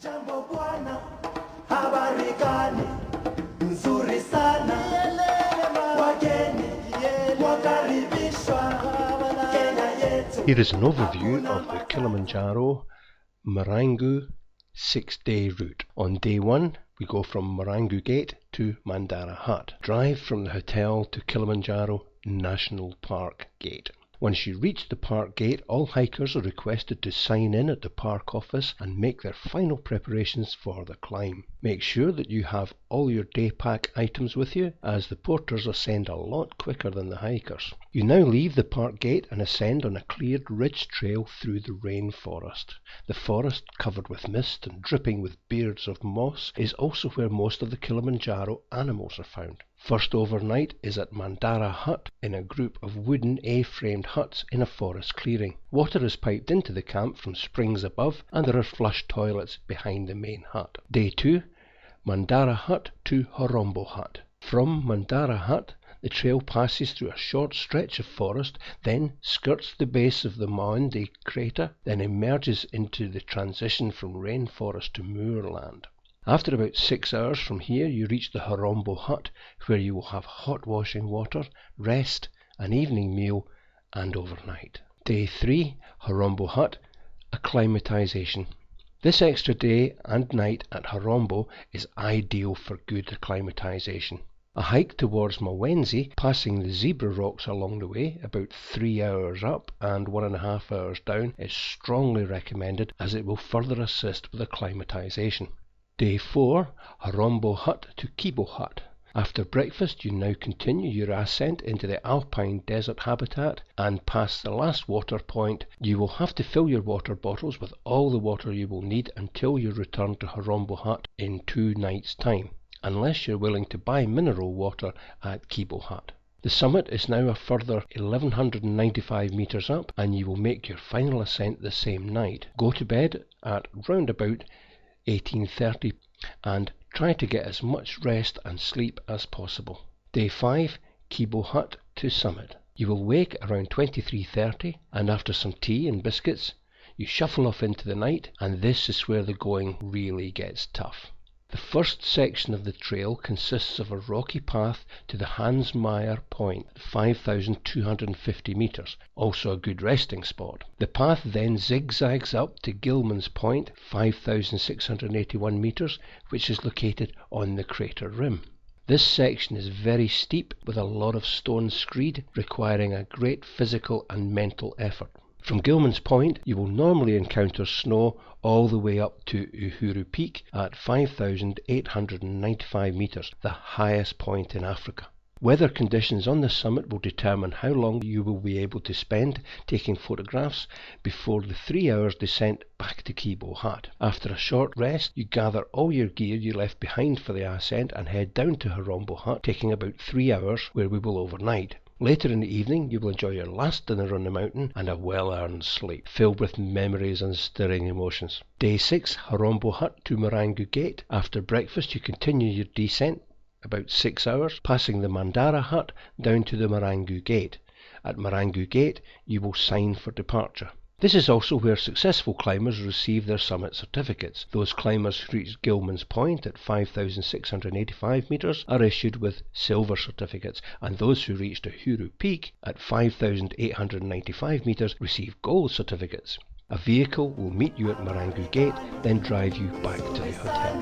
Jambo bwana, habari gani? Nzuri sana. Wageni wakaribishwa Kenya yetu. Here is an overview of the Kilimanjaro Marangu 6-day route. On day 1, we go from Marangu Gate to Mandana Hut. Drive from the hotel to Kilimanjaro National Park Gate. Once you reach the park gate, all hikers are requested to sign in at the park office and make their final preparations for the climb. Make sure that you have all your day pack items with you, as the porters ascend a lot quicker than the hikers. You now leave the park gate and ascend on a cleared ridge trail through the rainforest. The forest, covered with mist and dripping with beards of moss, is also where most of the Kilimanjaro animals are found. First overnight is at Mandana Hut in a group of wooden A-framed huts in a forest clearing. Water is piped into the camp from springs above, and there are flush toilets behind the main hut. Day 2, Mandana Hut to Marangu Hut. From Mandana Hut, the trail passes through a short stretch of forest, then skirts the base of the Marangu crater, then emerges into the transition from rainforest to moorland. After about 6 hours from here, you reach the Marangu Hut, where you will have hot washing water, rest, an evening meal, and overnight. Day 3, Marangu Hut, acclimatization. This extra day and night at Marangu is ideal for good acclimatization. A hike towards Mawenzi, passing the zebra rocks along the way, about 3 hours up and 1.5 hours down, is strongly recommended, as it will further assist with acclimatization. Day 4, Marangu Hut to Kandoo Hut. After breakfast, you now continue your ascent into the alpine desert habitat, and past the last water point, you will have to fill your water bottles with all the water you will need until you return to Marangu Hut in 2 nights' time, unless you're willing to buy mineral water at Kandoo Hut. The summit is now a further 1195 metres up, and you will make your final ascent the same night. Go to bed at round about 18:30 and try to get as much rest and sleep as possible. Day 5, Kandoo Hut to summit. You will wake around 23:30, and after some tea and biscuits, you shuffle off into the night, and this is where the going really gets tough. The first section of the trail consists of a rocky path to the Hans Meyer Point, 5,250 metres, also a good resting spot. The path then zigzags up to Gilman's Point, 5,681 metres, which is located on the crater rim. This section is very steep, with a lot of stone screed, requiring a great physical and mental effort. From Gilman's Point, you will normally encounter snow all the way up to Uhuru Peak at 5,895 metres, the highest point in Africa. Weather conditions on the summit will determine how long you will be able to spend taking photographs before the 3 hours descent back to Kandoo Hut. After a short rest, you gather all your gear you left behind for the ascent and head down to Marangu Hut, taking about 3 hours, where we will overnight. Later in the evening, you will enjoy your last dinner on the mountain and a well-earned sleep, filled with memories and stirring emotions. Day 6, Marangu Hut to Marangu Gate. After breakfast, you continue your descent, about 6 hours, passing the Mandana Hut down to the Marangu Gate. At Marangu Gate, you will sign for departure. This is also where successful climbers receive their summit certificates. Those climbers who reach Gilman's Point at 5,685 metres are issued with silver certificates, and those who reached Uhuru Peak at 5,895 metres receive gold certificates. A vehicle will meet you at Marangu Gate, then drive you back to the hotel.